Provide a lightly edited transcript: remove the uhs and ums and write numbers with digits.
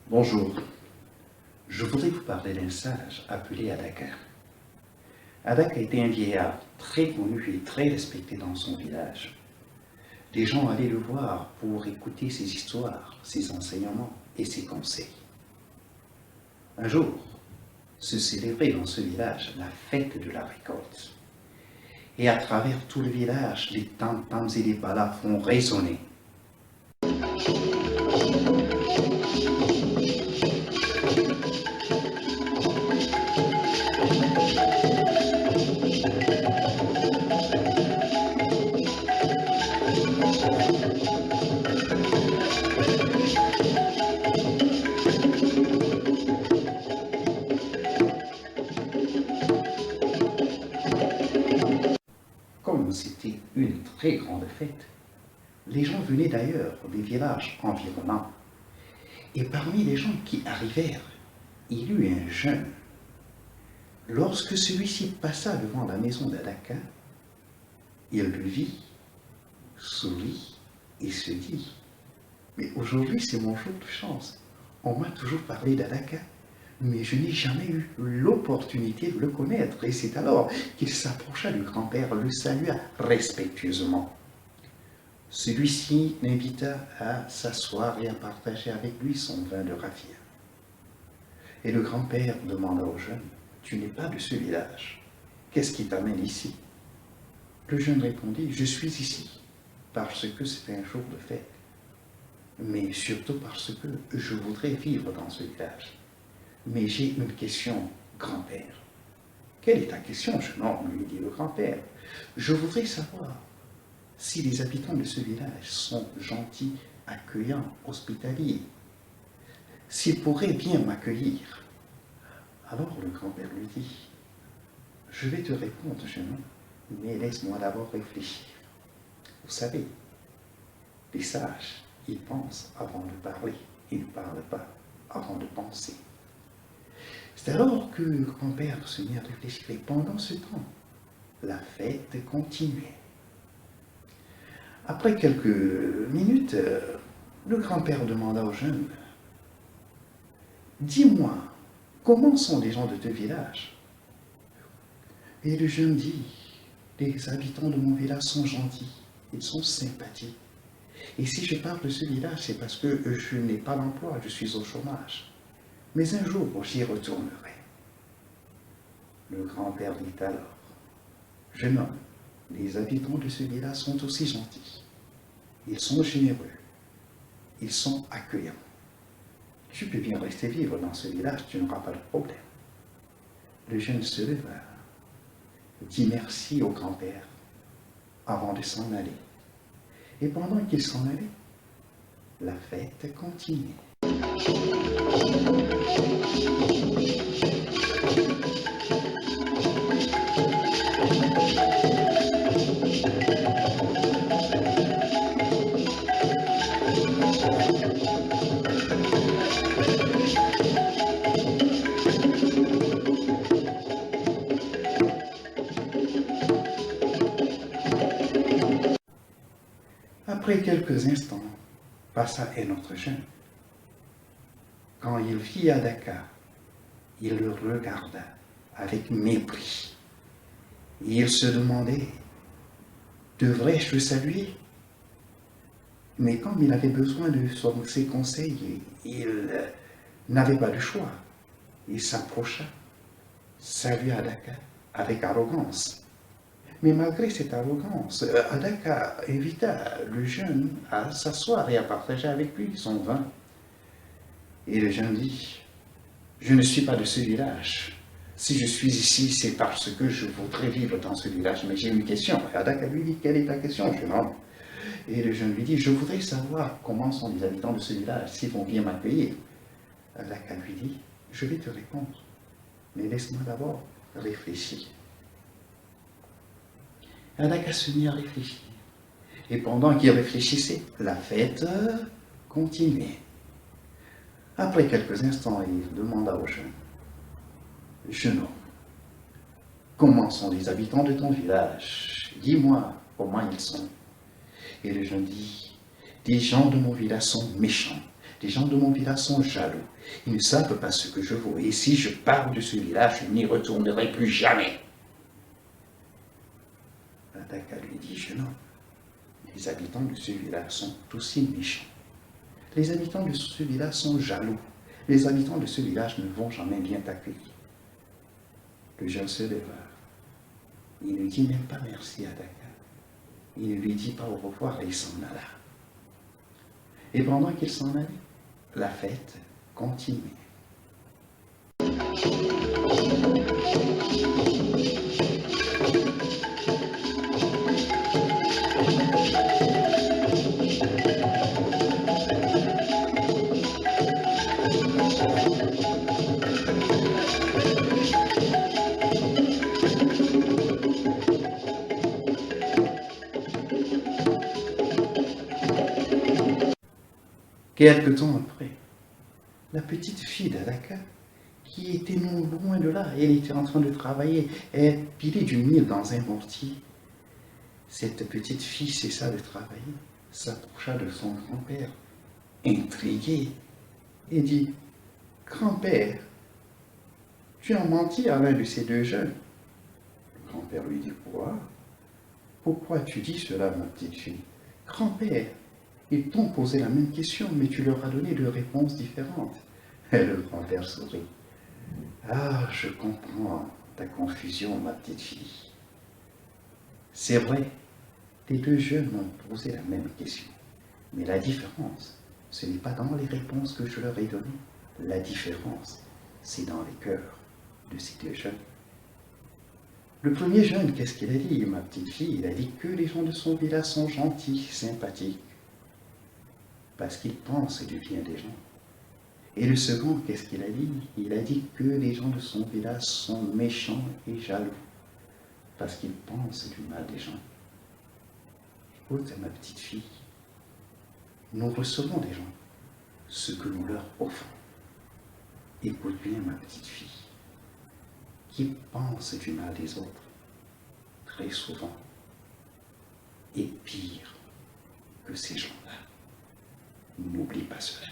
Bonjour, je voudrais vous parler d'un sage appelé Adaka. Adaka était un vieillard très connu et très respecté dans son village. Les gens allaient le voir pour écouter ses histoires, ses enseignements et ses conseils. Un jour, se célébrait dans ce village la fête de la récolte. Et à travers tout le village, les tam-tams et les balafons résonnaient. Comme c'était une très grande fête, les gens venaient d'ailleurs des villages environnants. Et parmi les gens qui arrivèrent, il y eut un jeune. Lorsque celui-ci passa devant la maison d'Adaka, il le vit, sourit et se dit: mais aujourd'hui c'est mon jour de chance. On m'a toujours parlé d'Adaka, mais je n'ai jamais eu l'opportunité de le connaître. Et c'est alors qu'il s'approcha du grand-père, le salua respectueusement. Celui-ci l'invita à s'asseoir et à partager avec lui son vin de raffia. Et le grand-père demanda au jeune: tu n'es pas de ce village, qu'est-ce qui t'amène ici? Le jeune répondit: je suis ici parce que c'est un jour de fête, mais surtout parce que je voudrais vivre dans ce village. Mais j'ai une question, grand-père. Quelle est ta question, jeune homme? Lui dit le grand-père. Je voudrais savoir si les habitants de ce village sont gentils, accueillants, hospitaliers, s'ils pourraient bien m'accueillir. Alors le grand-père lui dit: je vais te répondre, jeune homme, mais laisse-moi d'abord réfléchir. Vous savez, les sages, ils pensent avant de parler, ils ne parlent pas avant de penser. C'est alors que le grand-père se mit à réfléchir, et pendant ce temps, la fête continuait. Après quelques minutes, le grand-père demanda au jeune: dis-moi, comment sont les gens de ce village? Et le jeune dit: les habitants de mon village sont gentils, ils sont sympathiques. Et si je parle de ce village, c'est parce que je n'ai pas d'emploi, je suis au chômage. Mais un jour, j'y retournerai. Le grand-père dit alors: jeune homme, les habitants de ce village sont aussi gentils. Ils sont généreux. Ils sont accueillants. Tu peux bien rester vivre dans ce village, tu n'auras pas de problème. Le jeune se leva, dit merci au grand-père avant de s'en aller. Et pendant qu'il s'en allait, la fête continuait. Après quelques instants, passa un autre jeune. Quand il vit Adaka, il le regarda avec mépris. Et il se demandait: devrais-je le saluer? Mais comme il avait besoin de ses conseils, il n'avait pas de choix. Il s'approcha, salua Adaka avec arrogance. Mais malgré cette arrogance, Adaka invita le jeune à s'asseoir et à partager avec lui son vin. Et le jeune dit: je ne suis pas de ce village. Si je suis ici, c'est parce que je voudrais vivre dans ce village. Mais j'ai une question. Et Adaka lui dit: quelle est ta question, jeune homme? Et le jeune lui dit: je voudrais savoir comment sont les habitants de ce village, s'ils vont bien m'accueillir. Adaka lui dit: je vais te répondre, mais laisse-moi d'abord réfléchir. Adaka se mit à réfléchir. Et pendant qu'il réfléchissait, la fête continuait. Après quelques instants, il demanda au jeune: jeune homme, comment sont les habitants de ton village? Dis-moi comment ils sont. Et le jeune dit: les gens de mon village sont méchants. Les gens de mon village sont jaloux. Ils ne savent pas ce que je vaux. Et si je pars de ce village, je n'y retournerai plus jamais. Adaka lui dit, jeune homme, les habitants de ce village sont aussi méchants. Les habitants de ce village sont jaloux. Les habitants de ce village ne vont jamais bien t'accueillir. Le jeune se leva. Il ne dit même pas merci à Adaka. Il ne lui dit pas au revoir et il s'en alla. Et pendant qu'il s'en allait, la fête continuait. Quelque temps après, la petite fille d'Adaka, qui était non loin de là, elle était en train de travailler, elle pilait du mil dans un mortier. Cette petite fille cessa de travailler, s'approcha de son grand-père, intriguée, et dit, « Grand-père, tu as menti à l'un de ces deux jeunes. » Le grand-père lui dit, « Quoi? Pourquoi tu dis cela, ma petite fille? » « Grand-père, ils t'ont posé la même question, mais tu leur as donné deux réponses différentes. » Et le grand-père sourit. « Ah, je comprends ta confusion, ma petite fille. C'est vrai, les deux jeunes m'ont posé la même question. Mais la différence, ce n'est pas dans les réponses que je leur ai données. La différence, c'est dans les cœurs de ces deux jeunes. Le premier jeune, qu'est-ce qu'il a dit, ma petite fille? Il a dit que les gens de son village sont gentils, sympathiques, parce qu'ils pensent du bien des gens. Et le second, qu'est-ce qu'il a dit? Il a dit que les gens de son village sont méchants et jaloux, parce qu'ils pensent du mal des gens. Écoute, ma petite fille, nous recevons des gens ce que nous leur offrons. Écoute bien, ma petite fille, qui pense du mal des autres, très souvent, est pire que ces gens-là. N'oublie pas cela.